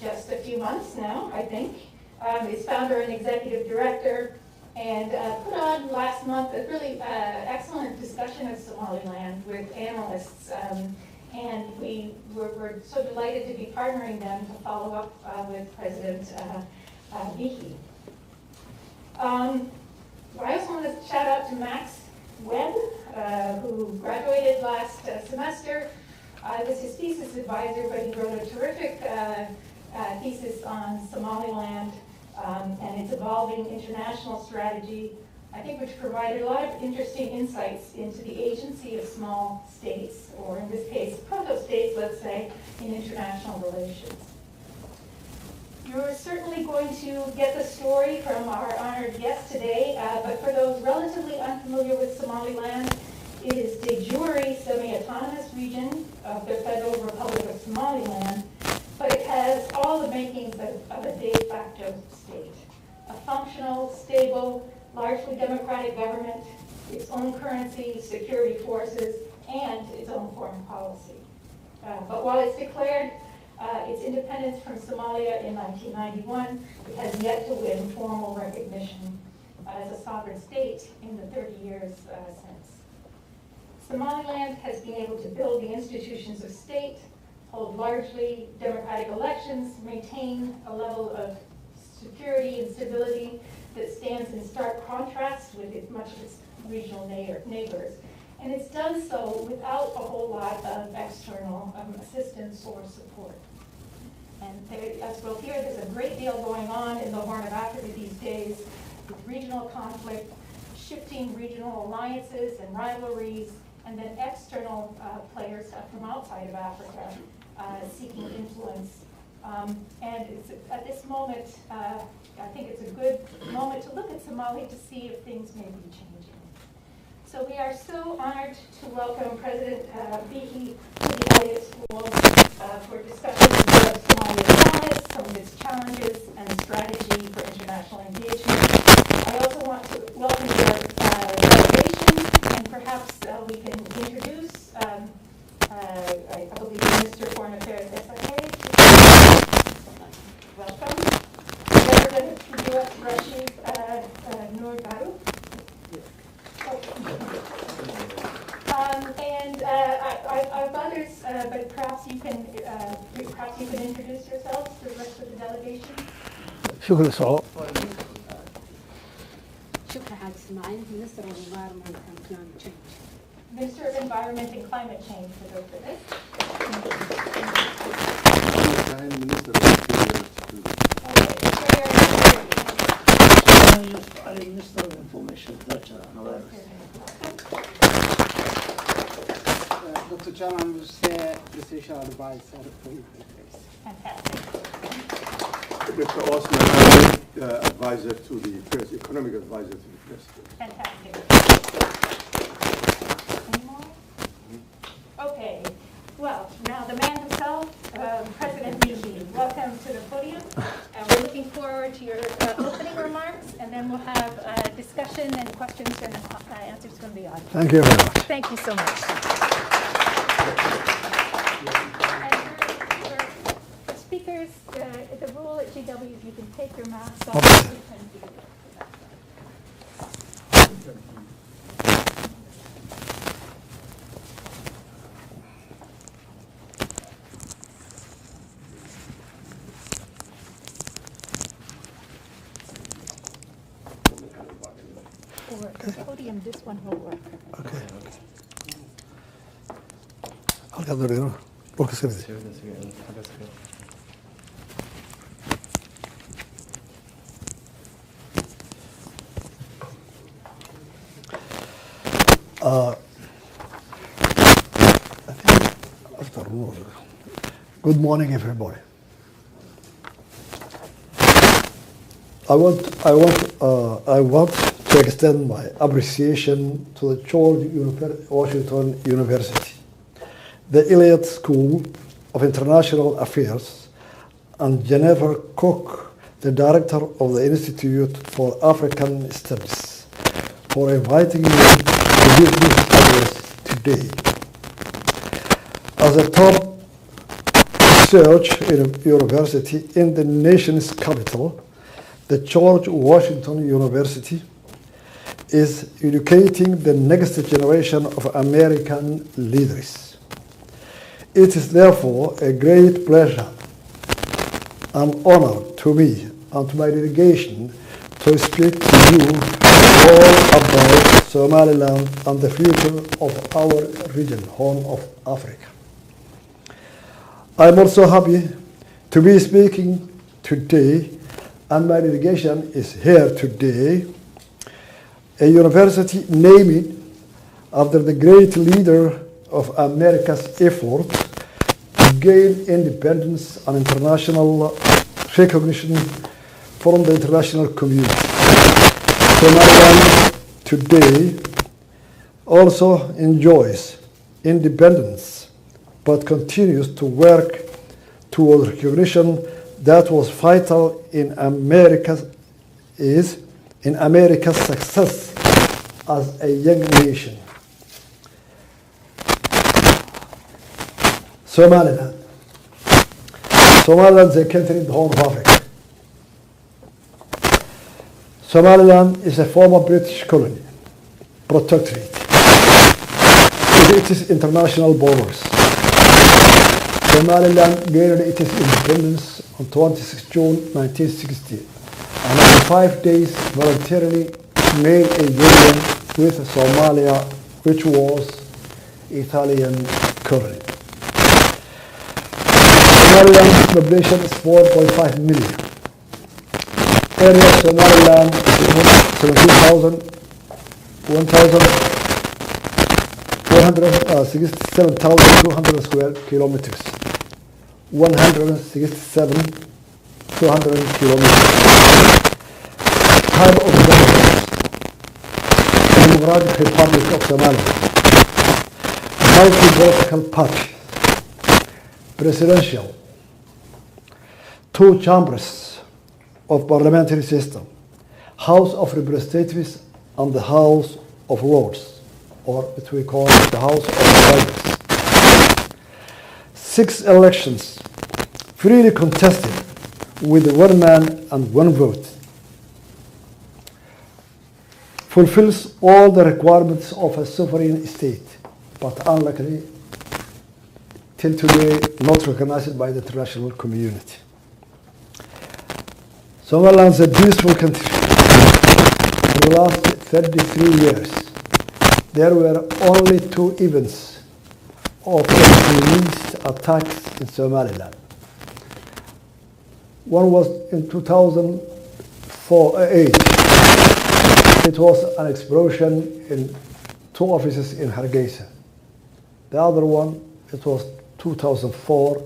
just a few months now, I think. Is founder and executive director, and put on last month a really excellent discussion of Somaliland with analysts. And we're so delighted to be partnering them to follow up with President Biixi. I also want to shout out to Max Webb, who graduated last semester. I was his thesis advisor, but he wrote a terrific thesis on Somaliland and its evolving international strategy, I think, which provided a lot of interesting insights into the agency of small states, or in this case, proto-states, let's say, in international relations. You're certainly going to get the story from our honored guest today, but for those relatively unfamiliar with Somaliland, it is de jure semi-autonomous region of the Federal Republic of Somaliland, but it has all the makings of a de facto state. A functional, stable, largely democratic government, its own currency, security forces, and its own foreign policy. But while it's declared its independence from Somalia in 1991, it has yet to win formal recognition as a sovereign state in the 30 years since. Somaliland has been able to build the institutions of state, hold largely democratic elections, maintain a level of security and stability that stands in stark contrast with much of its regional neighbors. And it's done so without a whole lot of external assistance or support. And as we'll hear, there's a great deal going on in the Horn of Africa these days with regional conflict, shifting regional alliances and rivalries, and then external players from outside of Africa seeking influence. And at this moment, I think it's a good moment to look at Somalia to see if things may be changing. So we are so honored to welcome President Biixi to the Elliott School for discussion of Somalia's promise, some of its challenges, and strategy for international engagement. I also want to welcome your delegation, and perhaps we can introduce, I believe, Minister of Foreign Affairs, welcome. Representative from the U.S., Rashid Noor Baru. And I have others, but perhaps you can introduce yourselves to the rest of the delegation. شكرا سعود. شكرا حاج اسماعيل Minister of Environment and Climate Change. Minister of Environment and Climate Change for those of this. Minister of Security. I'm Minister of Information, Culture and Awareness. Dr. Chairman was the Special Advisor for Affairs. Fantastic. Dr. Osman, advisor to the President, economic advisor to the President. Fantastic. Any more? Okay. Well, now the man himself, President Biixi, welcome to the podium. We're looking forward to your opening remarks, and then we'll have a discussion and questions and answers from the audience. Thank you very much. Thank you so much. And for speakers, the rule at GW is you can take your masks off. Okay. For the podium, this one will work. Okay. Halkaad wareegno. Dhulka iska fidi. I think after all, good morning, everybody. I want to extend my appreciation to the George Washington University, the Elliott School of International Affairs, and Jennifer Cook, the director of the Institute for African Studies, for inviting me to give this address today. As a top research university in the nation's capital, the George Washington University, is educating the next generation of American leaders. It is therefore a great pleasure and honor to me and to my delegation to speak to you all about Somaliland and the future of our region, Horn of Africa. I'm also happy to be speaking today, and my delegation is here today, a university named after the great leader of America's effort to gain independence and international recognition from the international community. Somaliland today also enjoys independence, but continues to work toward recognition that was vital in America's success as a young nation. Somaliland. Somaliland is a country in the Horn of Africa. Somaliland is a former British colony, protectorate, with its international borders. Somaliland gained its independence on 26 June 1960, and after 5 days voluntarily made a union with Somalia, which was Italian colony. Somaliland's population is 4.5 million. Area of Somaliland is 167,200 square kilometers. 167,200 kilometers. Type of government: Democratic Republic of Somalia. Multi-political party. Presidential. 2 chambers of parliamentary system, House of Representatives and the House of Lords, or what we call the House of Congress. 6 elections, freely contested with 1 man and 1 vote. Fulfills all the requirements of a sovereign state, but unluckily, till today, not recognized by the international community. Somaliland is a peaceful country. For the last 33 years, there were only 2 events of extremist attacks in Somaliland. One was in 2008. It was an explosion in 2 offices in Hargeisa. The other one, it was 2004,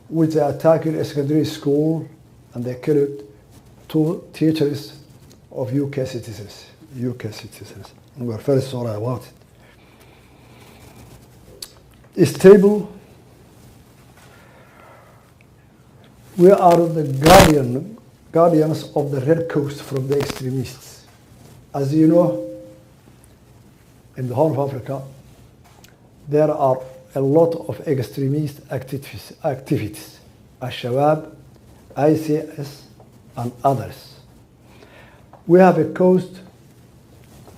with the attack in a secondary school, and they killed 2 teachers of UK citizens. And we're very sorry about it. It's stable. We are the guardians of the Red Coast from the extremists. As you know, in the Horn of Africa, there are a lot of extremist activities, Al-Shabaab, ICS, and others. We have a coast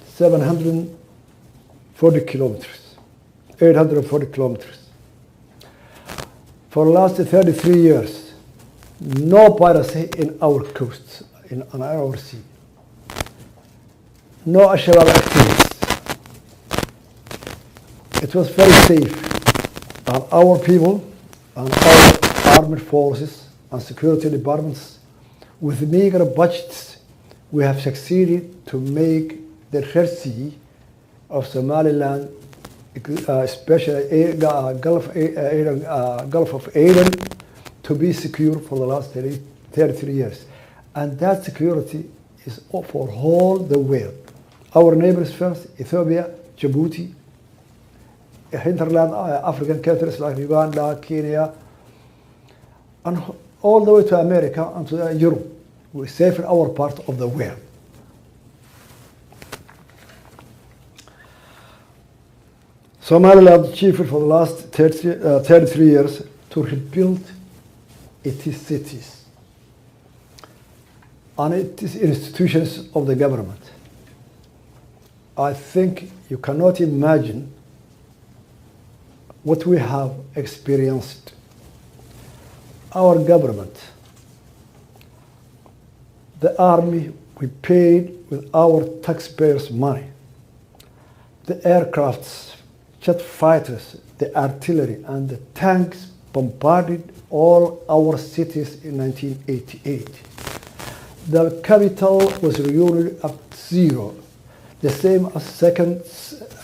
740 kilometers, 840 kilometers. For the last 33 years, no piracy in our coasts, on our sea. No Al-Shabaab activities. It was very safe, and our people and our armed forces and security departments, with meager budgets, we have succeeded to make the Red Sea of Somaliland, especially Gulf of Aden, to be secure for the last 33 years. And that security is for all the world. Our neighbors first, Ethiopia, Djibouti, hinterland African countries like Uganda, Kenya, and all the way to America and to Europe. We save our part of the world. Somaliland achieved for the last 33 years to rebuild its cities, and its institutions of the government. I think you cannot imagine what we have experienced. Our government, the army we paid with our taxpayers' money, the aircrafts, jet fighters, the artillery, and the tanks bombarded all our cities in 1988. The capital was reunited at zero, the same as second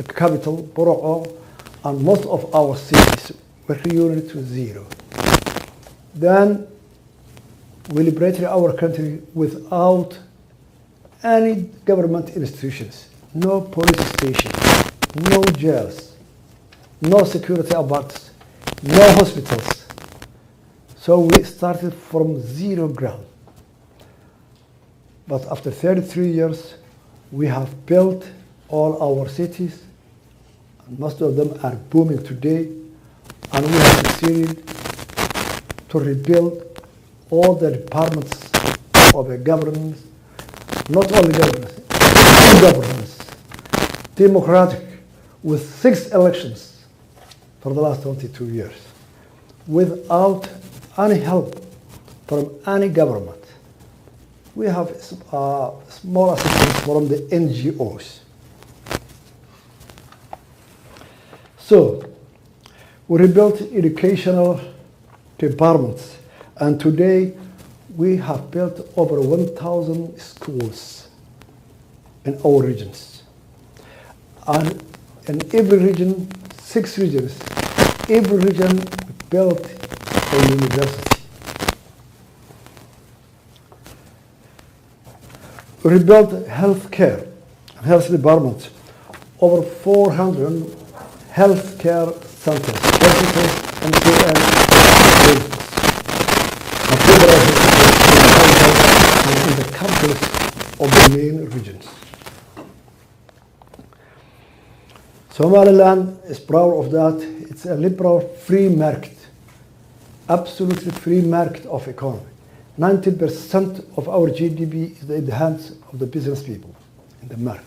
capital, Borough, and most of our cities were reunited to zero. Then we liberated our country without any government institutions, no police stations, no jails, no security apparatus, no hospitals. So we started from zero ground. But after 33 years, we have built all our cities, and most of them are booming today, and we have succeeded to rebuild all the departments of the governance, not only governance, all governance, democratic, with 6 elections for the last 22 years, without any help from any government. We have small assistance from the NGOs. So, we rebuilt educational departments, and today we have built over 1,000 schools in our regions. And in every region, 6 regions, every region built a university. We rebuilt healthcare and health departments, over 400 healthcare centers, hospitals, and clinics, and in the capitals of the main regions. Somaliland is proud of that. It's a liberal free market, absolutely free market of economy. 90% of our GDP is in the hands of the business people in the market.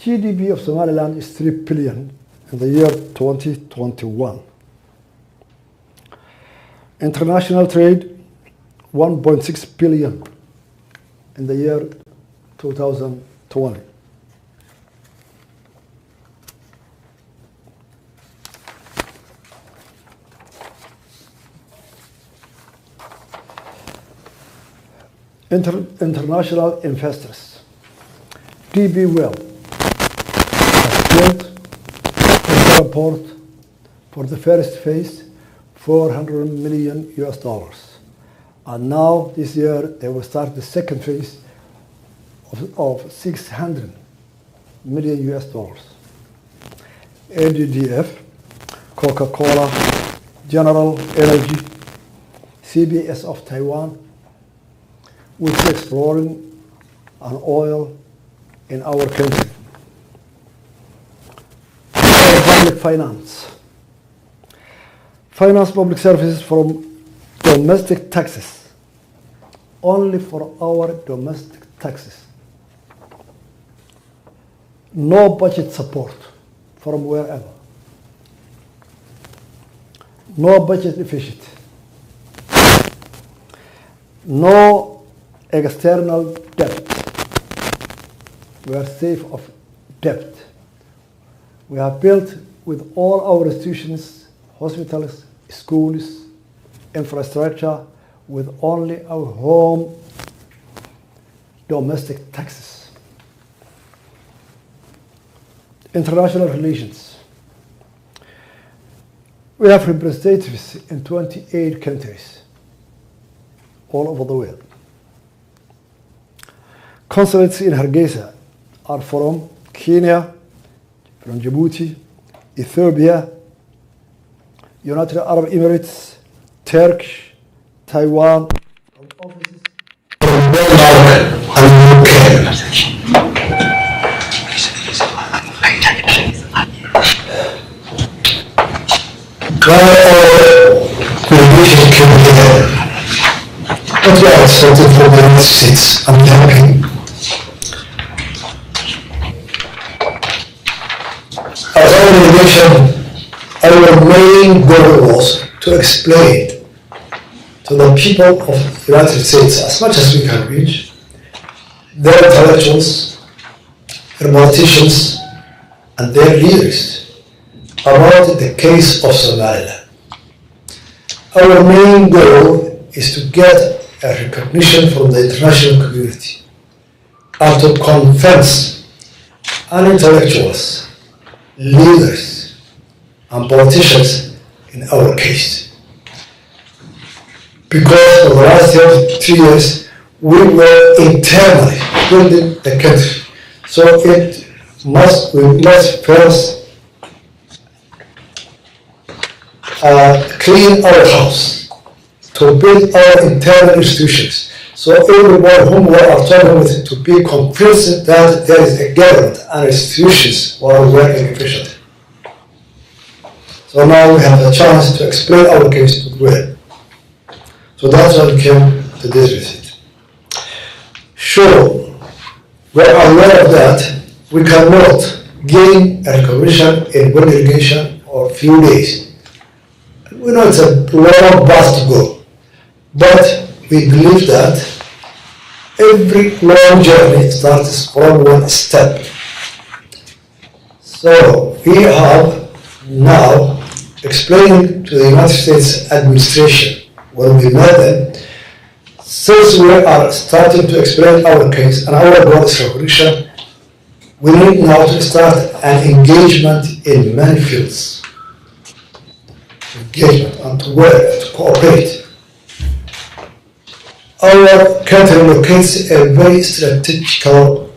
GDP of Somaliland is 3 billion in the year 2021. International trade, 1.6 billion in the year 2020. International investors. DB Well has built a airport for the first phase, $400 million US. And now this year they will start the second phase of 600 million US. ADDF, Coca-Cola, General Energy, CBS of Taiwan, which is exploring an oil in our country. Public finance. Finance public services from domestic taxes, only for our domestic taxes. No budget support from wherever. No budget deficit. No external debt. We are safe of debt. We have built with all our institutions, hospitals, schools, infrastructure, with only our home domestic taxes. International relations. We have representatives in 28 countries all over the world. Consulates in Hargeisa are from Kenya, from Djibouti, Ethiopia, United Arab Emirates, Turkey, Taiwan, and offices from what we are expecting from the United States. I'm happy. As already mentioned, our main goal was to explain to the people of the United States, as much as we can reach, their intellectuals, their politicians, and their leaders about the case of Somaliland. Our main goal is to get a recognition from the international community and to convince intellectuals, leaders, and politicians in our case. Because for the last 3 years, we were internally building the country. So we must first clean our house to build our internal institutions. So everyone whom we are talking with to be convinced that there is a government and institutions who are working efficiently. So now we have a chance to explain our case to the world. So that's why we came to this visit. Sure, we are aware of that. We cannot gain a recognition in one delegation or few days. We know it's a long path to go, but we believe that every long journey starts from one step. So we have now explained to the United States administration when we met them, since we are starting to explain our case and our goal is recognition, we need now to start an engagement in many fields. Engagement and to work, to cooperate. Our country locates a very strategical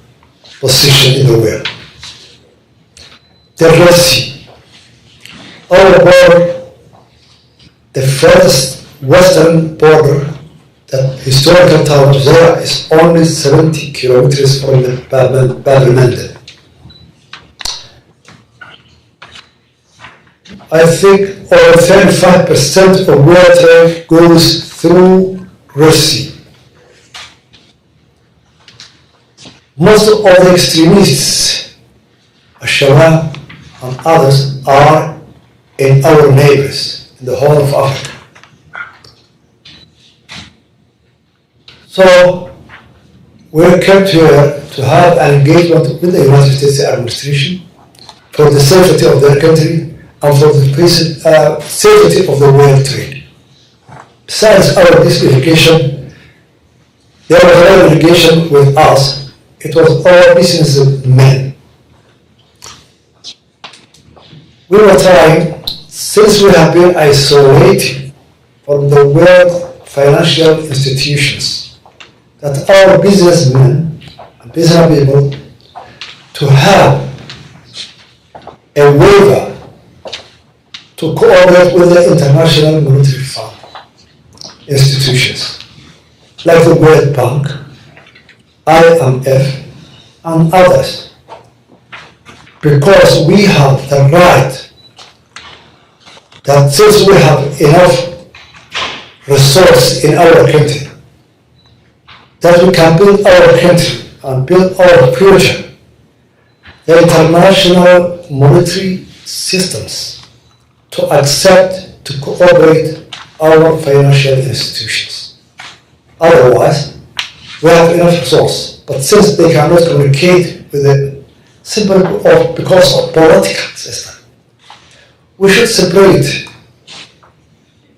position in the world. The Red Sea, our border, the furthest western border, that historical town of Zara is only 70 kilometers from the Babylon. I think over 35% of world trade goes through Red Sea. Most of the extremists, Al-Shabaab and others, are in our neighbors, in the Horn of Africa. So we're kept here to have an engagement with the United States administration for the safety of their country and for the safety of the world trade. Besides our disunification, there was another delegation with us. It was all businessmen. We were trying, since we have been isolated from the world financial institutions, that our businessmen and business people to have a waiver to cooperate with the International Monetary Fund institutions like the World Bank, IMF, and others, because we have the right that since we have enough resource in our country, that we can build our country and build our future. The international monetary systems to accept, to cooperate our financial institutions. Otherwise, we have enough resource, but since they cannot communicate with the simple because of political system, we should separate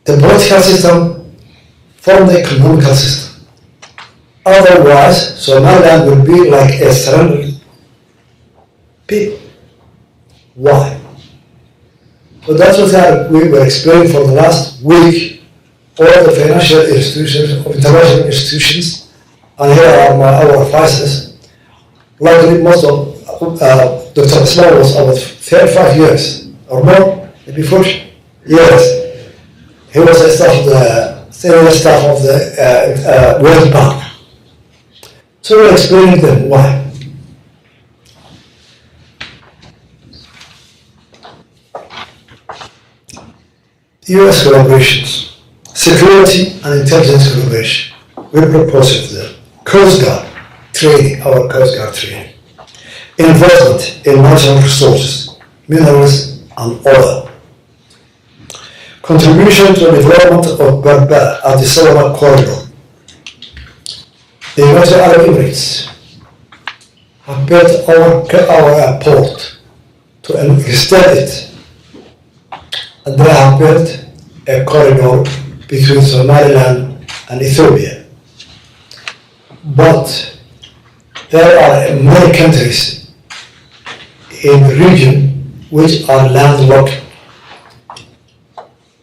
the political system from the economical system. Otherwise, Somaliland will be like a surrounding people. Why? So that's what we were explaining for the last week, all the financial institutions, international institutions, and here are our advisors. Luckily, most of Dr. Ismail was about 35 years or more, maybe 40 years. He was a senior staff of the World Bank. So we're explaining them why. US collaborations, security and intelligence collaboration. we proposed the Coast Guard training, our Coast Guard training, investment in natural resources, minerals and oil, contribution to the development of Berbera and the Solomon Corridor. The United Arab Emirates have built our port to extend it, and they have built a corridor between Somaliland and Ethiopia. But there are many countries in the region which are landlocked,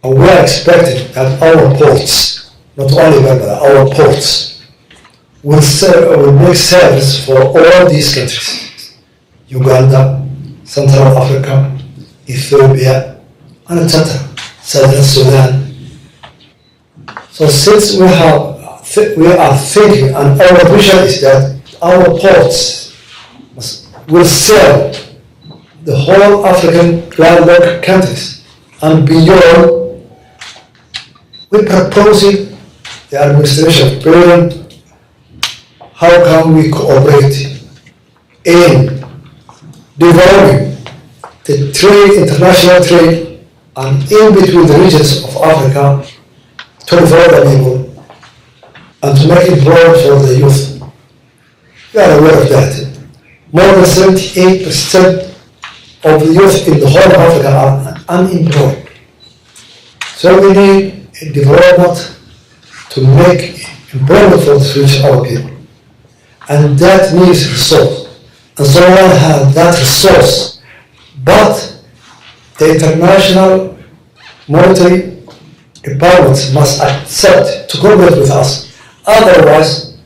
and we are expecting that our ports, not only Berbera, our ports will make service for all these countries: Uganda, Central Africa, Ethiopia, and etc. Southern Sudan. So since we are thinking, and our vision is that our ports will serve the whole African landlocked countries and beyond, we're proposing the administration of President, how can we cooperate in developing the trade, international trade, and in between the regions of Africa to develop the people and to make employment for the youth. You are aware of that. More than 78% of the youth in the whole of Africa are unemployed. So we need a development to make employment for the future of our people. And that needs resource. And Somaliland has that resource. But the international monetary departments must accept to cooperate with us. Otherwise,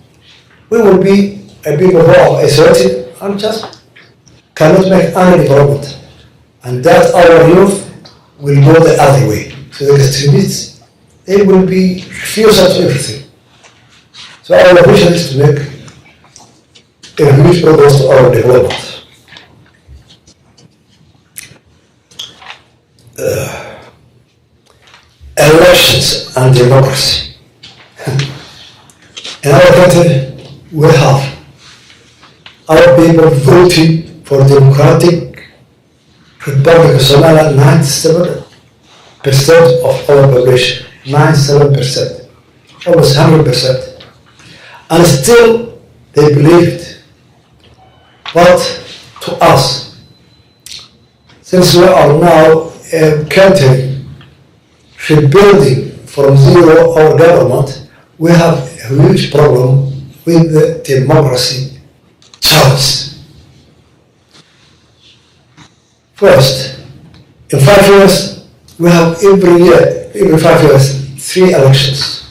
we will be a people who are isolated and just cannot make any development. And that our youth will go the other way. To the extremists, they will be refusal to everything. So our vision is to make a huge progress to our development. Elections and democracy. In our country, we have our people voting for Democratic Republic of Somaliland, 97% of our population, 97%, almost 100%. And still they believe it. But to us, since we are now a country rebuilding from zero our government, we have a huge problem with the democracy choice. First, in 5 years, we have every 5 years, 3 elections.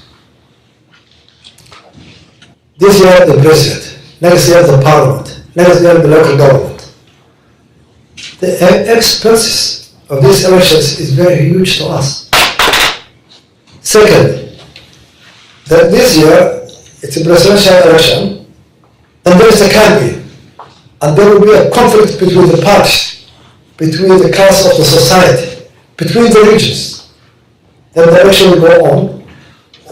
This year, the president, next year, the parliament, next year, the local government. The expenses of these elections is very huge to us. Second, that this year, it's a presidential election, and there is a campaign, and there will be a conflict between the parties, between the class of the society, between the regions. Then the election will go on.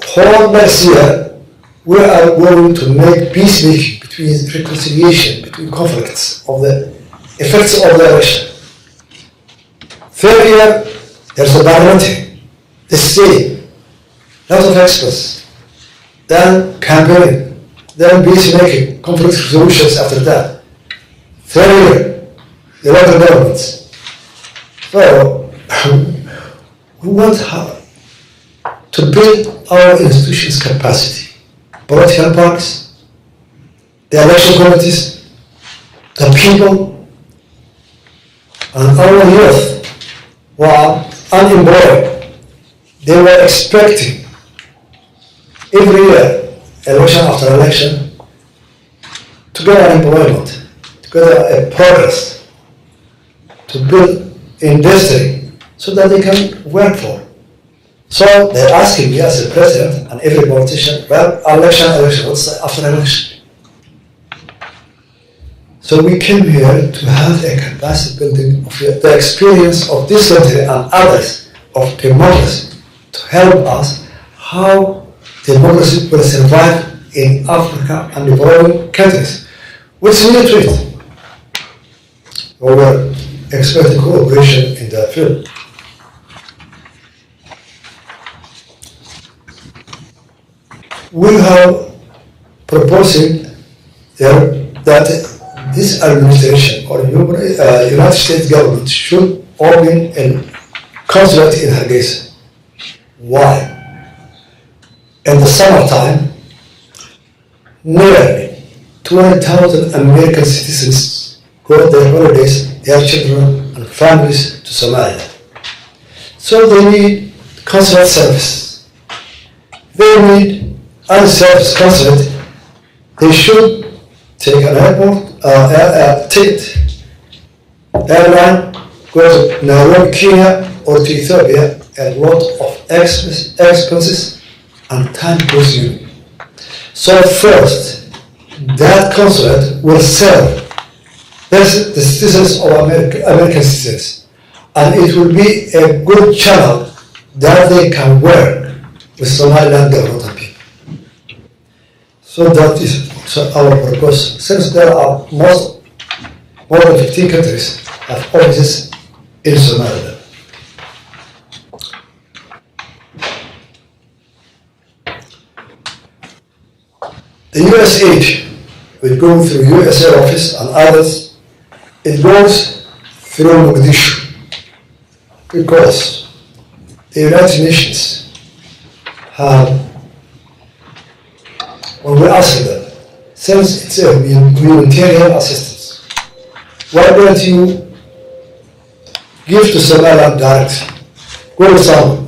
Whole next year, we are going to make peacemaking between reconciliation, between conflicts of the effects of the election. Third year, there's a parliamentary, the state, lot of experts, then campaigning, then peacemaking, conflict resolutions after that. Third year, the local governments. So, we want to build our institutions' capacity, political parties, the election committees, the people, and our youth who are unemployed. They were expecting every year, election after election, to get unemployment, to get a progress, to build industry so that they can work for. So they're asking me as a president and every politician, well, election, what's after election? So we came here to have a capacity building of the experience of this country and others of democracy to help us how democracy will survive in Africa and developing countries. What's new to it? We were expecting cooperation in that field. We have proposing there that this administration or United States government should open a consulate in Hargeisa. Why? In the summertime, nearly 20,000 American citizens go their holidays, their children and families to Somalia. So they need consulate service. They need unserviced consulate. They should take an airport ticket, airline, go to Nairobi, Kenya, or to Ethiopia, a lot of expenses and time consuming. So first, that consulate will serve the citizens of American citizens, and it will be a good channel that they can work with Somaliland government and people. So that is our proposal. Since there are more than 15 countries have offices in Somaliland. The US aid will go through USA office and others. It goes through Mogadishu because the United Nations have, when we ask them, since it's a humanitarian assistance, why don't you give to Somaliland directly? Go to some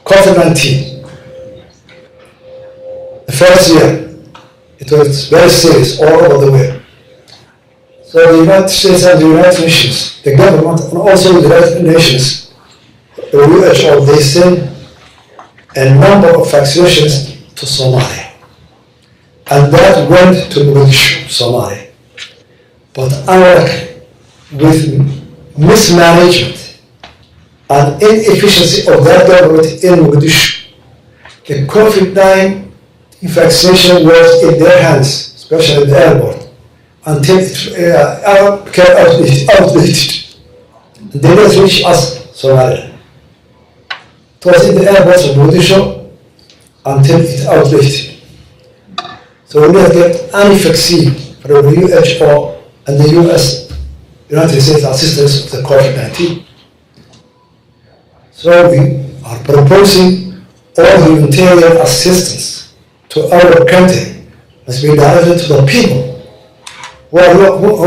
COVID-19. The first year, it was very serious all over the world. So the United States and the United Nations, the government, and also the United Nations, the WHO, they send a number of vaccinations to Somalia. And that went to Mogadishu, Somalia. But unlike with mismanagement and inefficiency of that government in Mogadishu, the COVID-19 vaccination was in their hands, especially in the airport, until it became outdated. They didn't reach us, Somalia. It was in the airports of Mogadishu until it outdated. So we didn't get any vaccine from the WHO and the United States assistance of the COVID-19. So we are proposing all humanitarian assistance to our country must be directed to the people who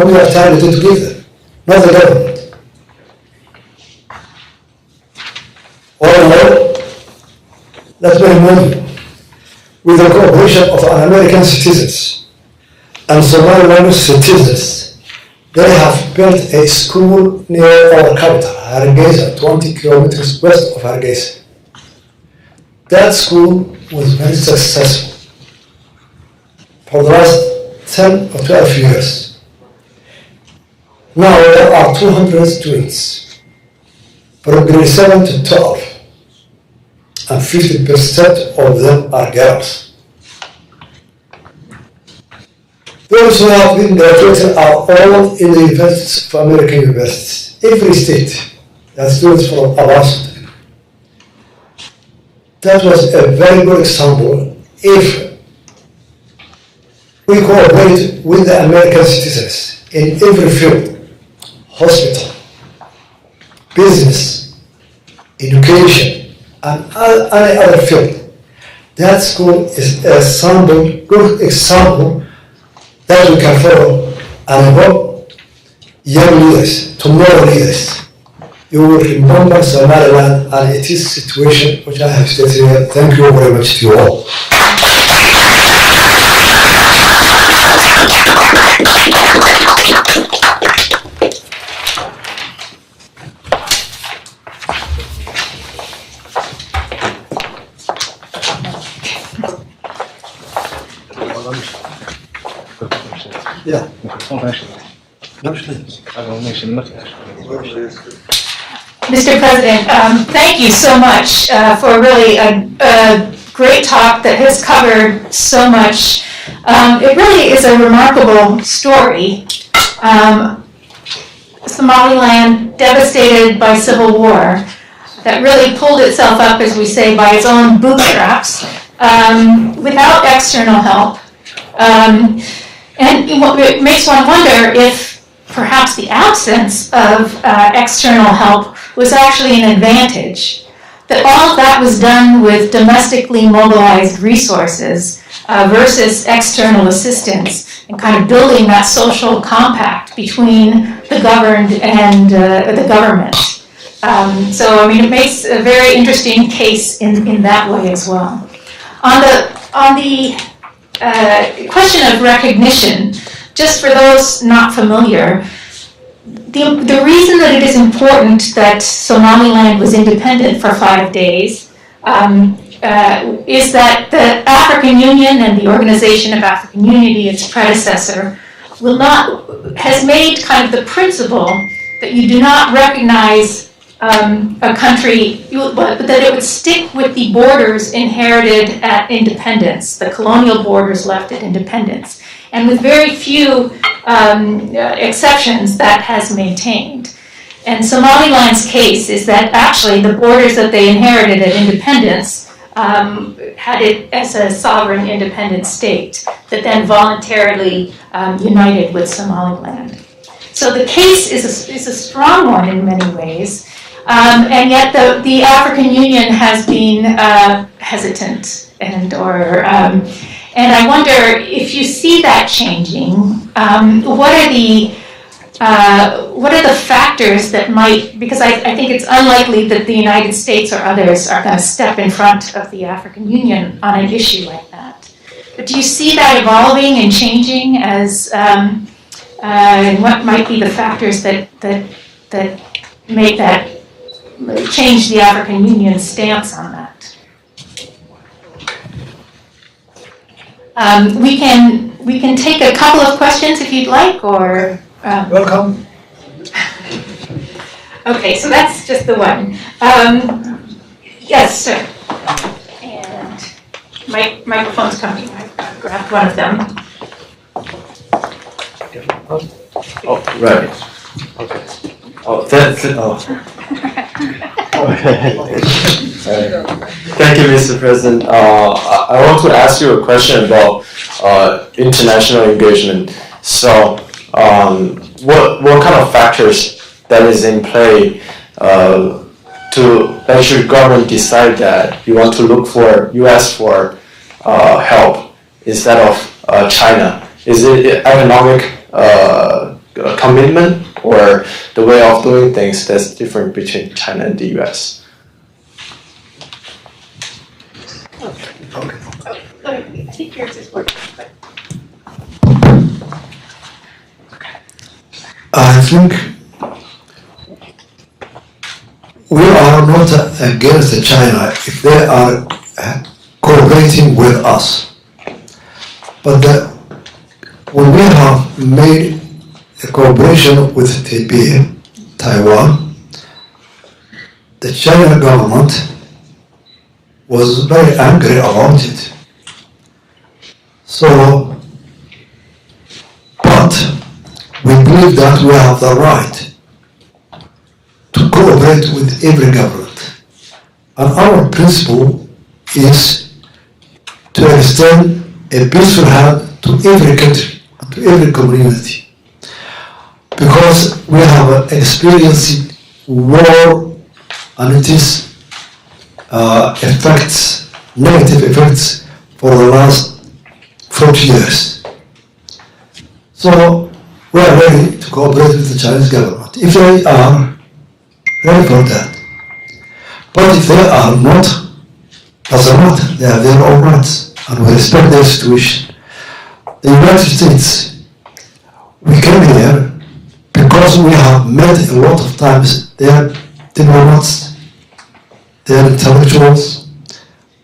we are targeted to give them, not the government. All in all, let me remind you, with the cooperation of American citizens and Somaliland citizens, they have built a school near our capital, Hargeisa, 20 kilometers west of Hargeisa. That school was very successful for the last 10 or 12 years. Now there are 200 students from grade 7 to 12, and 50% of them are girls. Those who have been graduated are all in the universities of American universities. Every state has students from above. That was a very good example. If we cooperate with the American citizens in every field, hospital, business, education, and any other field, that school is a good example that we can follow, and I hope young leaders, tomorrow leaders, you will remember Somaliland and its situation, which I have stated here. Thank you very much to you all. Yeah. Mr. President, thank you so much for really a great talk that has covered so much. It really is a remarkable story. Somaliland, devastated by civil war, that really pulled itself up, as we say, by its own bootstraps, without external help. And it makes one wonder if perhaps the absence of external help was actually an advantage. That all of that was done with domestically mobilized resources versus external assistance, and kind of building that social compact between the governed and the government. So, I mean, it makes a very interesting case in that way as well. On the question of recognition, just for those not familiar, the reason that it is important that Somaliland was independent for 5 days is that the African Union and the Organization of African Unity, its predecessor, has made kind of the principle that you do not recognize a country, but that it would stick with the borders inherited at independence, the colonial borders left at independence, and with very few exceptions that has maintained. And Somaliland's case is that actually the borders that they inherited at independence had it as a sovereign independent state that then voluntarily united with Somaliland. So the case is a strong one in many ways, and yet the African Union has been hesitant, and I wonder if you see that changing. What are the factors that might, because I think it's unlikely that the United States or others are going to step in front of the African Union on an issue like that. But do you see that evolving and changing as, what might be the factors that make that, change the African Union's stance on that? We can take a couple of questions if you'd like, or... Welcome. Okay, so that's just the one. Yes, sir. And microphone's coming. I grabbed one of them. Oh, right. Okay. Oh, that's it. Oh. Thank you, Mr. President. I want to ask you a question about international engagement. So, what kind of factors that is in play to let your government decide that you want to look for U.S. for help instead of China? Is it economic commitment or the way of doing things that's different between China and the U.S.? Okay. I think yours is working. But... I think we are not against China if they are cooperating with us. But when we have made a cooperation with Taiwan, the China government was very angry about it. So, but we believe that we have the right to cooperate with every government. And our principle is to extend a peaceful hand to every country, to every community. Because we have experienced war and it is negative effects for the last 40 years. So we are ready to cooperate with the Chinese government if they are ready for that. But if they are not, doesn't matter, they have their own rights and we respect their situation. The United States, we came here because we have met a lot of times their diplomats, their intellectuals,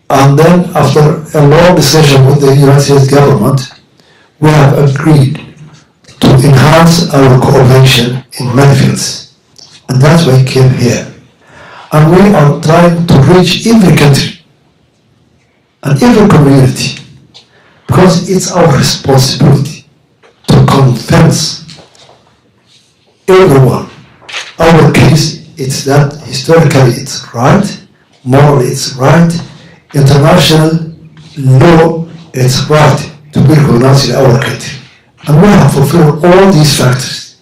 and then after a long discussion with the United States government, we have agreed to enhance our cooperation in many fields. And that's why we came here. And we are trying to reach every country and every community, because it's our responsibility to convince everyone. Our case, it's that historically it's right, morally it's right, international law it's right to be recognized in our country. And we have fulfilled all these factors.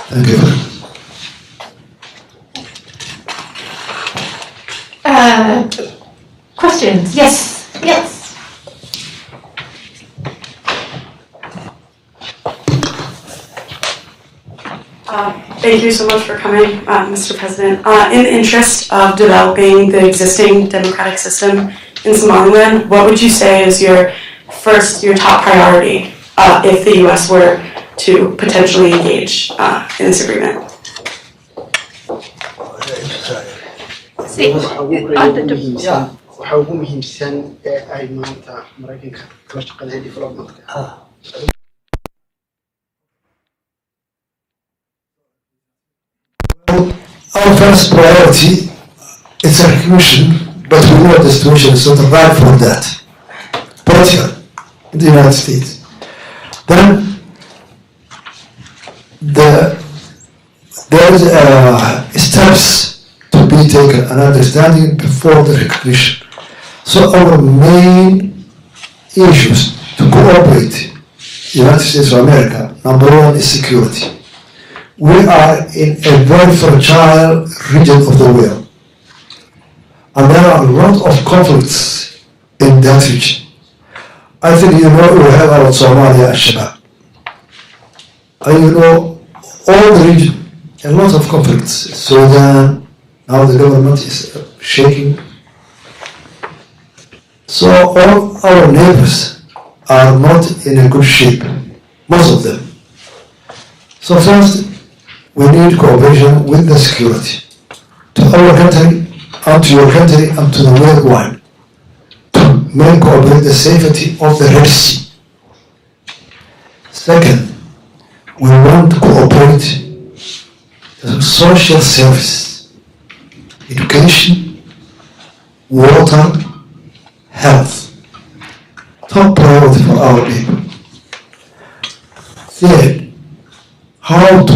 Thank you very much. Questions? Yes, yes. Thank you so much for coming, Mr. President. In the interest of developing the existing democratic system in Somaliland, what would you say is your top priority if the U.S. were to potentially engage in this agreement? waxa ugu muhiimsan ee ay maanta Mareykanka ka shaqeynayaan developmentka. Our first priority is recognition, but we know the situation is not right for that. Political in the United States. Then there is steps to be taken and understanding before the recognition. So our main issues to cooperate United States of America, number one is security. We are in a very fragile region of the world. And there are a lot of conflicts in that region. I think you know we have about Somalia and Shabab. And you know all the region, a lot of conflicts. Sudan, now the government is shaking. So all our neighbors are not in a good shape, most of them. So first, we need cooperation with the security to our country and to your country and to the worldwide to make cooperate the safety of the Red Sea. Second, we want to cooperate social service, education, water, health, top priority for our people. Third, how to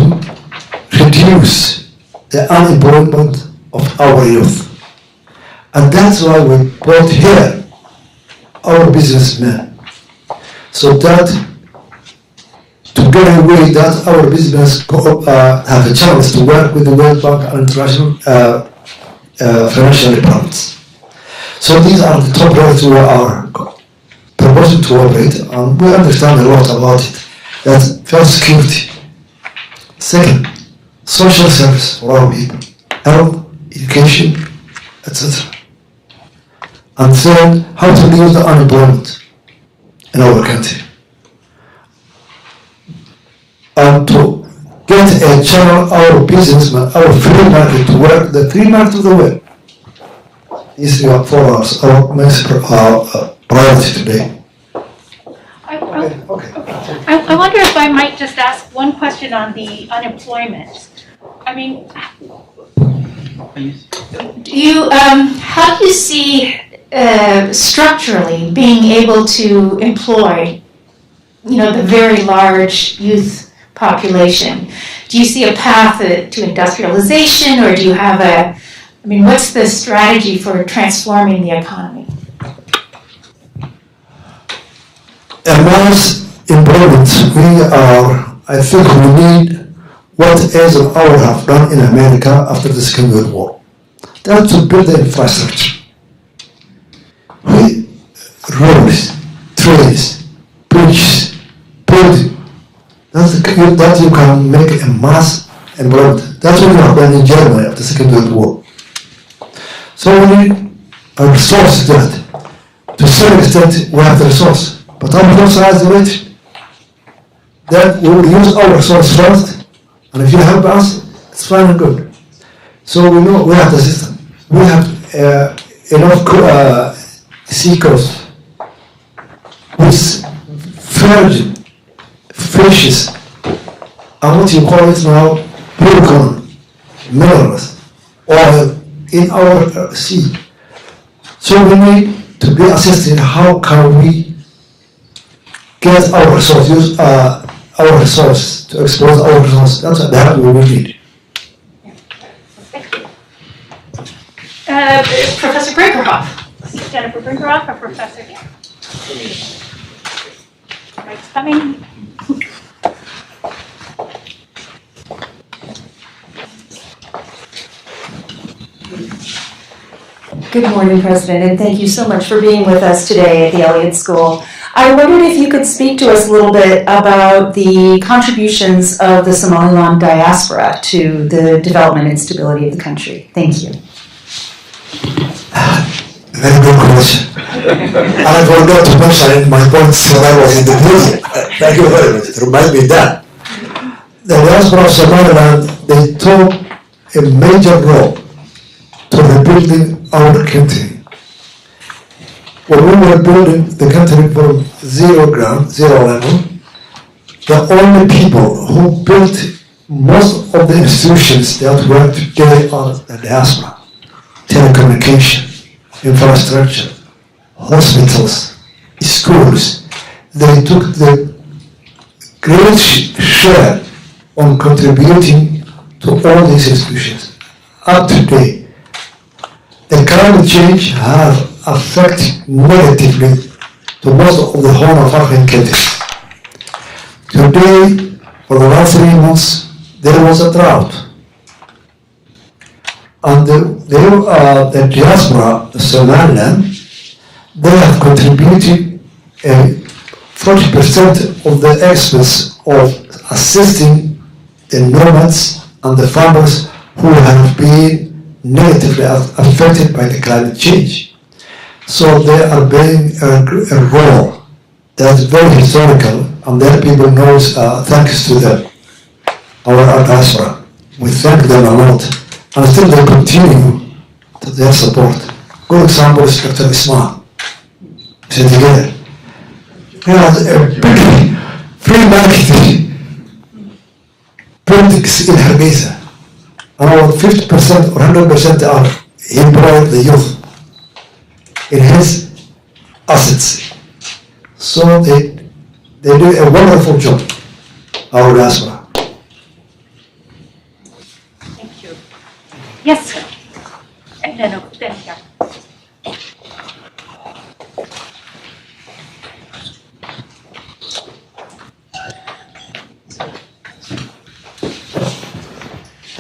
reduce the unemployment of our youth. And that's why we brought here our businessmen, so that to get away that our business have a chance to work with the World Bank and international financial departments. So these are the top priorities we are proposing to operate, and we understand a lot about it. That's first, security. Second, social service for our people, health, education, etc. And third, how to reduce the unemployment in our country. And to get a channel, our businessmen, our free market to work, the free market of the world is for us, our main priority today. I wonder if I might just ask one question on the unemployment. I mean, how do you see structurally being able to employ, the very large youth population? Do you see a path to industrialization, or do you have what's the strategy for transforming the economy? Mass employment, I think we need what Eisenhower have done in America after the Second World War. That's to build the infrastructure. Roads, trains, bridges, building. That you can make a mass employment. That's what we have done in Germany after the Second World War. So we need a resource to that. To some extent, we have the resource. But our resource has the rate. Then we will use our resource first, and if you help us, it's fine and good. So we know we have the system. We have enough sea coast with virgin fishes, and what you call it now, blue minerals, oil in our sea. So we need to be assisted, how can we get our resources, to expose our resources? That's what we need. Professor Brinkerhoff. Jennifer Brinkerhoff, a professor here. Mike's coming. Good morning, President, and thank you so much for being with us today at the Elliott School. I wondered if you could speak to us a little bit about the contributions of the Somaliland diaspora to the development and stability of the country. Thank you. Very good question. I forgot to mention my points when I was in the building. Thank you very much. Remind me that. The diaspora of Somaliland, they took a major role to rebuilding our country. When we were building the country from zero level, the only people who built most of the institutions that work today are the diaspora. Telecommunication, infrastructure, hospitals, schools. They took the great share on contributing to all these institutions. Up to date, the climate change has affected negatively to most of the Horn of African countries. Today, for the last 3 months, there was a drought. And the diaspora, the Somaliland, they have contributed 40% of the expense of assisting the nomads and the farmers who have been negatively affected by the climate change. So they are playing a role that's very historical, and their people knows thanks to them, our diaspora. We thank them a lot, and still they continue to their support. Good example is Dr. Ismail. Xidhiidhka. He has a big free market buildings in Hargeisa. Around 50% or 100% are employed the youth in his assets. So they do a wonderful job, our diaspora. Thank you. Yes, sir. And then over there.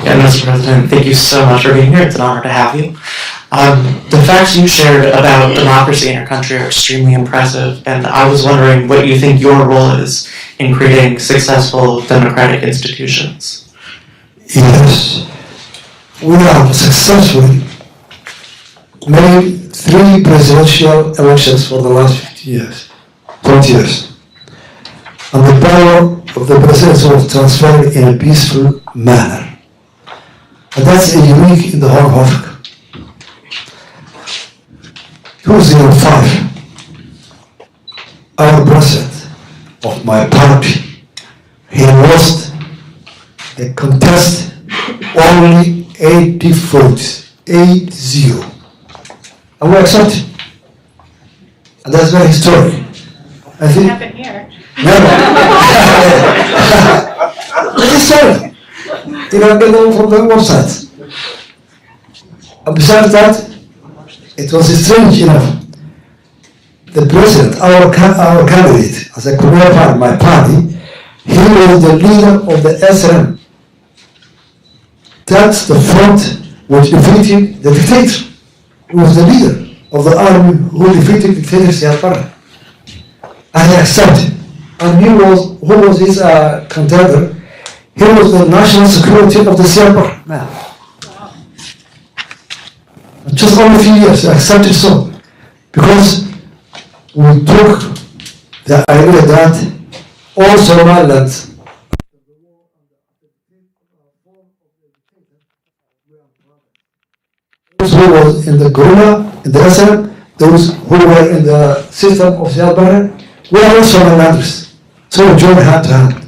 Yeah, Mr. President, thank you so much for being here. It's an honor to have you. The facts you shared about democracy in your country are extremely impressive, and I was wondering what you think your role is in creating successful democratic institutions. Yes, we have successfully made 3 presidential elections for the last 20 years. And the power of the presidency was transferred in a peaceful manner. And that's a unique in the whole of Africa. 2005, our president of my party, he lost the contest only 80 votes, 80. And we accepted. And that's very historic. I think. Happened here. It's historic. You know, get them from the website. And besides that, it was strange enough. The president, our candidate, as a career part, my party, he was the leader of the SRM. That's the front which defeated the dictator. He was the leader of the army who defeated dictator Siad Barre. And he accepted. And who was his contender? He was the national security of the Siad Barre man. Just only a few years, he accepted so. Because we took the idea that all Somaliland those who were in the guerrilla, in the SRM, those who were in the system of Siad Barre, we are all Somalilanders. So we joined hand to hand.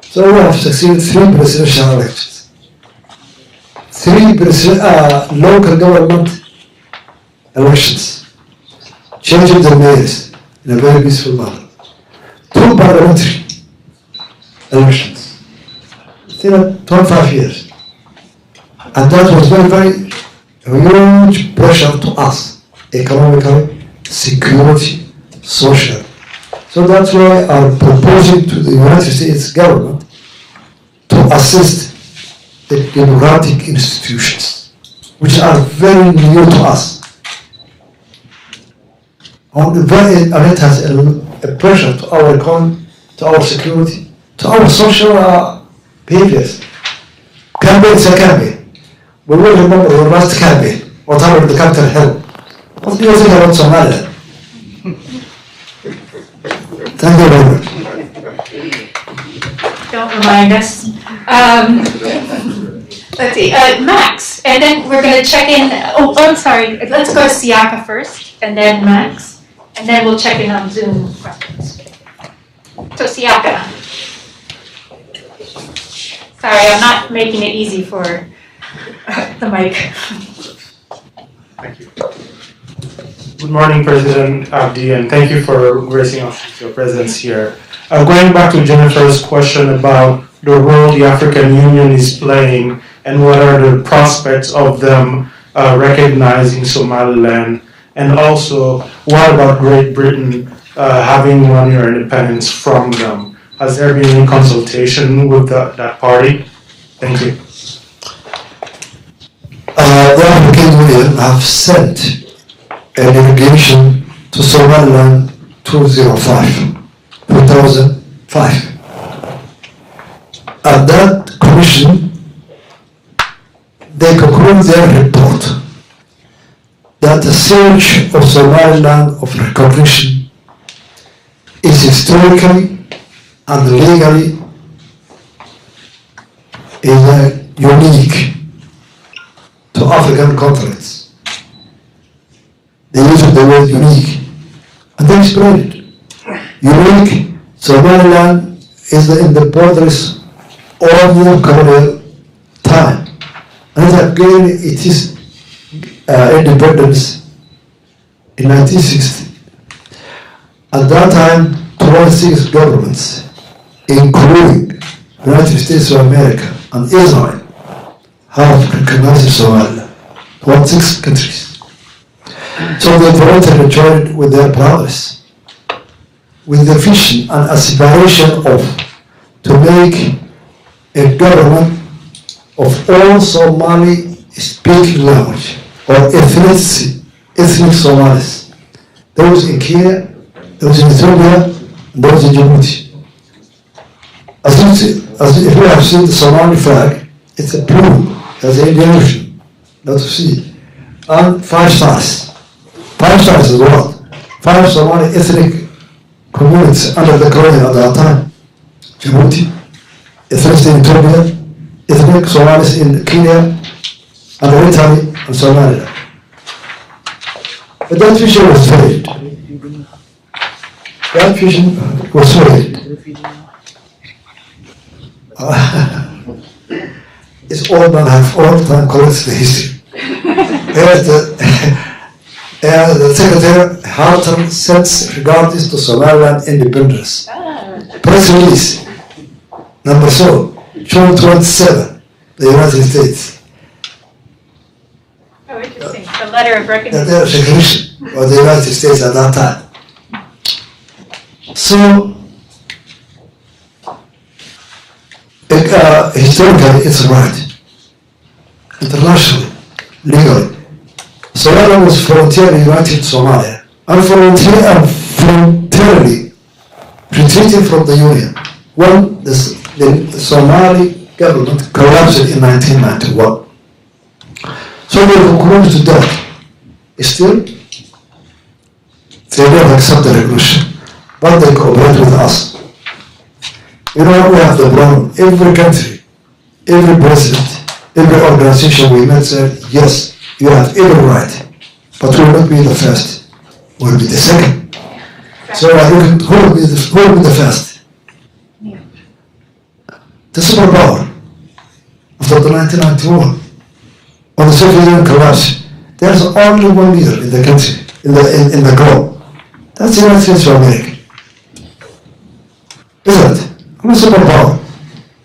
So we have succeeded 3 presidential elections. 3 local government elections, changing the mayors in a very peaceful manner. 2 parliamentary elections, still 25 years. And that was very, very huge pressure to us, economically, security, social. So that's why I'm proposing to the United States government to assist the democratic institutions, which are very new to us. And it has a pressure to our economy, to our security, to our social behaviors. Campaign is a campaign. We will remember the last campaign, what happened in the Capitol Hill. What do you think about Somaliland? Thank you very much. Don't remind us. Let's see, Max, and then we're going to check in. Oh, I'm sorry. Let's go to Siaka first, and then Max, and then we'll check in on Zoom questions. So Siaka. Sorry, I'm not making it easy for the mic. Thank you. Good morning, President Abdi, and thank you for gracing us with your presence here. Going back to Jennifer's question about the role the African Union is playing and what are the prospects of them recognizing Somaliland, and also what about Great Britain having won your independence from them? Has there been any consultation with that party? Thank you. The African Union have sent a delegation to Somaliland 2005. At that commission, they conclude their report that the search of Somaliland of recognition is historically and legally unique to African continents. They use the word unique, and they explain it. Unique, Somaliland is in the borders of the colonial time. And again, it is independence in 1960. At that time, 26 governments, including the United States of America and Israel, have recognized Somaliland. 26 countries. So they voluntarily joined with their brothers, with the vision and aspiration to make a government of all Somali speaking language or ethnic Somalis. Those in Kenya, those in Ethiopia, and those in Djibouti. As if you have seen the Somali flag, it's a blue, as the Indian Ocean, not to see, and 5 stars. 5 stars is what? 5 Somali ethnic communities under the colony at that time. Djibouti, ethnic in Ethiopia, ethnic Somalis in Kenya, and Italy and Somaliland. But that vision was failed. That vision was failed. It's all man have all the time collects the history. The Secretary Harton sends regards to Somaliland independence. Press release number June 27, the United States. Oh, interesting. The letter of recognition. The recognition of the United States at that time. So, historically, it's right. Internationally, legally. Somaliland was voluntarily united to Somalia and voluntarily retreated from the Union when the Somali government collapsed in 1991. So they concluded to that. Still, they don't accept the recognition, but they cooperate with us. You know, we have the problem. Every country, every president, every organization we met said, yes, you have every right, but we will not be the first. We will be the second. So I look at who will be the first? The superpower after the 1991, when the Soviet Union collapsed, There's only one leader in the country, in the globe. That's the United States of America. Isn't it? I'm a superpower.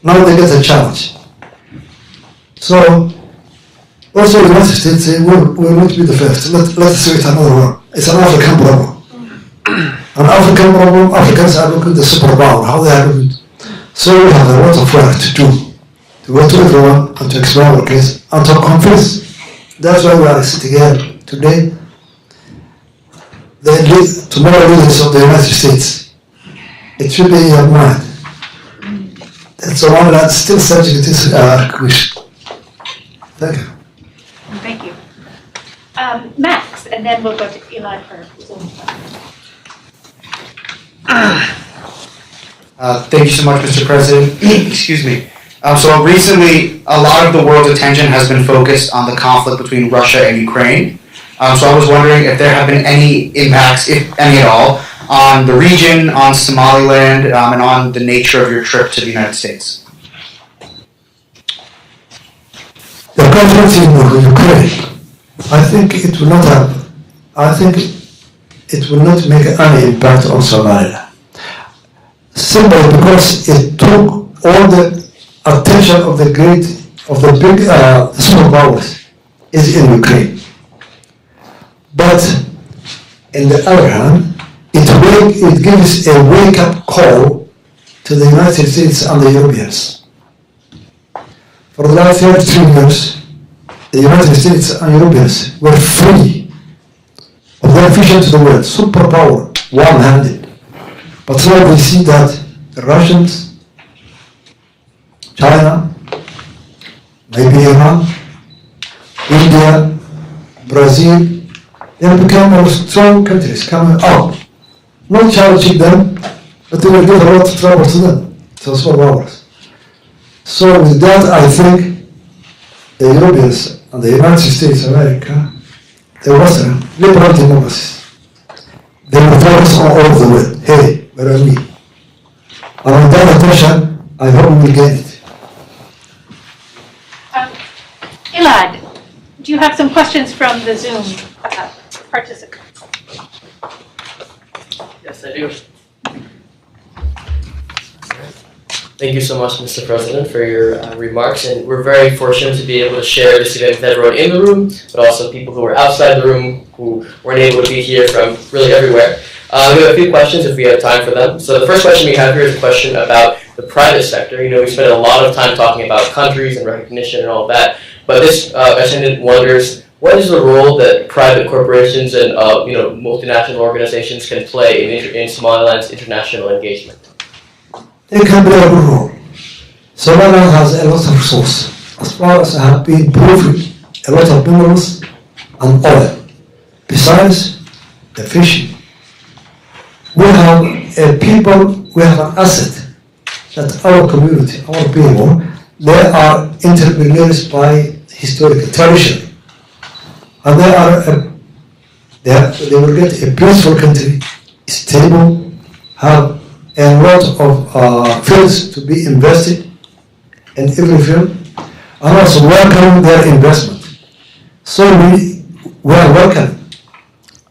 Now they get a challenge. So, also the United States will not be the first. Let's say it another one. It's an African problem. An African problem, Africans are looking at the superpower, how they are looking. So we have a lot of work to do. To go to everyone and to explain our case and to confess. That's why we are sitting here today. Tomorrow leaders of the United States. It should be in your mind. That's the one that's still subject to this question. Thank you. Thank you. Max, and then we'll go to Eli for Zoom. Thank you so much, Mr. President. Excuse me. So recently, a lot of the world's attention has been focused on the conflict between Russia and Ukraine. So I was wondering if there have been any impacts, if any at all, on the region, on Somaliland, and on the nature of your trip to the United States. The conflict in Ukraine, I think it will not make any impact on Somalia. Simply because it took all the attention of the big superpowers is in Ukraine. But in the other hand, it gives a wake-up call to the United States and the Europeans. For the last 33 years, the United States and Europeans were free of their vision to the world, superpower, one-handed. But now we see that the Russians, China, maybe Iran, India, Brazil, they have become more strong countries coming out. Not challenging them, but they will give a lot of trouble to them, to superpowers. So with that, I think the Europeans and the United States of America, the Western liberal democracies, they will focus on all of the world. Hey, where are we? And on that attention, I hope we will get it. Elad, do you have some questions from the Zoom participants? Yes, I do. Thank you so much, Mr. President, for your remarks, and we're very fortunate to be able to share this event with everyone in the room, but also people who are outside the room who weren't able to be here from really everywhere. We have a few questions if we have time for them. So the first question we have here is a question about the private sector. You know, we spent a lot of time talking about countries and recognition and all of that, but this attendant wonders, what is the role that private corporations and multinational organizations can play in Somaliland's international engagement? They can play a good role. Somaliland has a lot of resources. As far as I have been proven, a lot of minerals and oil. Besides the fishing, we have an asset that our community, our people, they are entrepreneurs by historical tradition. And they will get a peaceful country, stable, have a lot of fields to be invested in every field, and also welcome their investment. So we are welcome,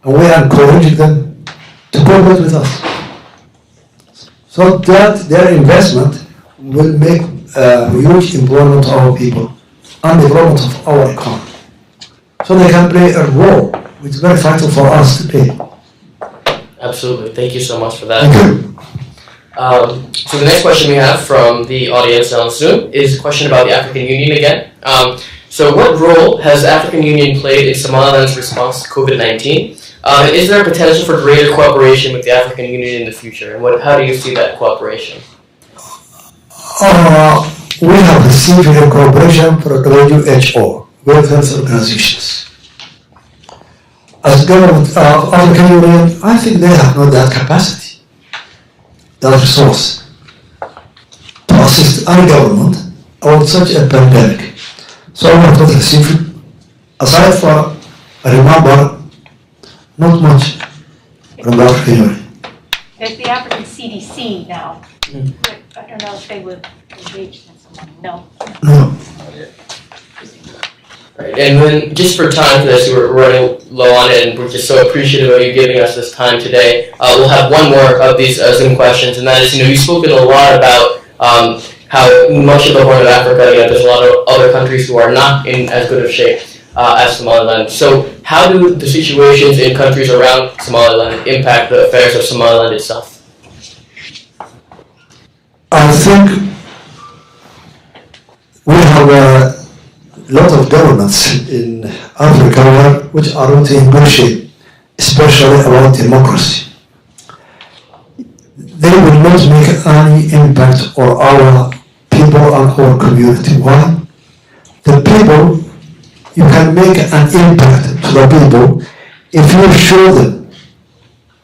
and we are encouraging them to cooperate with us. So that their investment will make huge employment of our people and development of our economy. So they can play a role which is very vital for us to play. Absolutely. Thank you so much for that. Thank you. So the next question we have from the audience on Zoom is a question about the African Union again. So what role has the African Union played in Somaliland's response to COVID-19? Is there a potential for greater cooperation with the African Union in the future? And how do you see that cooperation? We have received a cooperation from WHO, World Health Organizations. As government of African Union, I think they have not that capacity, that resource, to assist any government on such a pandemic. So we have not received it. Aside from, I remember, not much from the African Union. There's the African CDC now. I don't know if they would engage in someone. No. No. Right. And then just for time for this, we're running low on it, and we're just so appreciative of you giving us this time today. We'll have one more of these Zoom questions, and that is, you've spoken a lot about how much of the Horn of Africa, there's a lot of other countries who are not in as good of shape as Somaliland. So how do the situations in countries around Somaliland impact the affairs of Somaliland itself? I think we have a lot of governments in Africa which are not in good shape, especially about democracy. They will not make any impact on our people and our community. Why? The people, you can make an impact to the people if you show them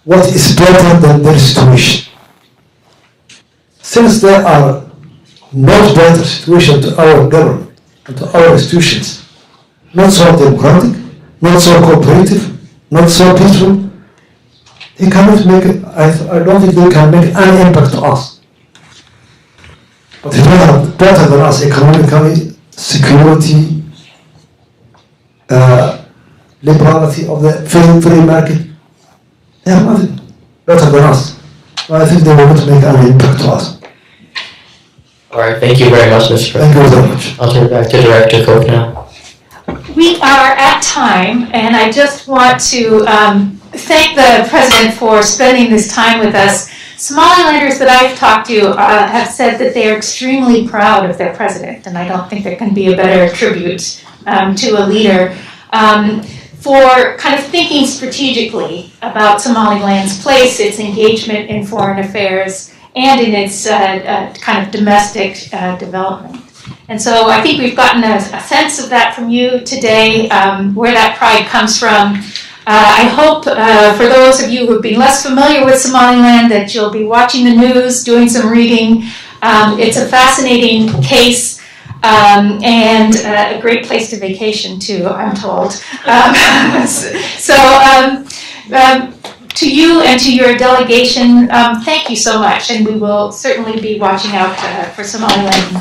what is better than their situation. Since there are not better situation to our government and to our institutions, not so democratic, not so cooperative, not so peaceful, they cannot make it, I don't think they can make any impact to us. But if they are better than us economically, security, liberality of the free market, they are nothing better than us. So I think they will not make any impact to us. All right, thank you very much, Mr. President. Thank you very much. I'll turn it back to Director Cook now. We are at time, and I just want to thank the President for spending this time with us. Somalilanders that I've talked to have said that they are extremely proud of their President, and I don't think there can be a better tribute to a leader for kind of thinking strategically about Somaliland's place, its engagement in foreign affairs, and in its kind of domestic development. And so I think we've gotten a sense of that from you today, where that pride comes from. I hope for those of you who have been less familiar with Somaliland that you'll be watching the news, doing some reading. It's a fascinating case and a great place to vacation too, I'm told. To you and to your delegation, thank you so much, and we will certainly be watching out for Somaliland.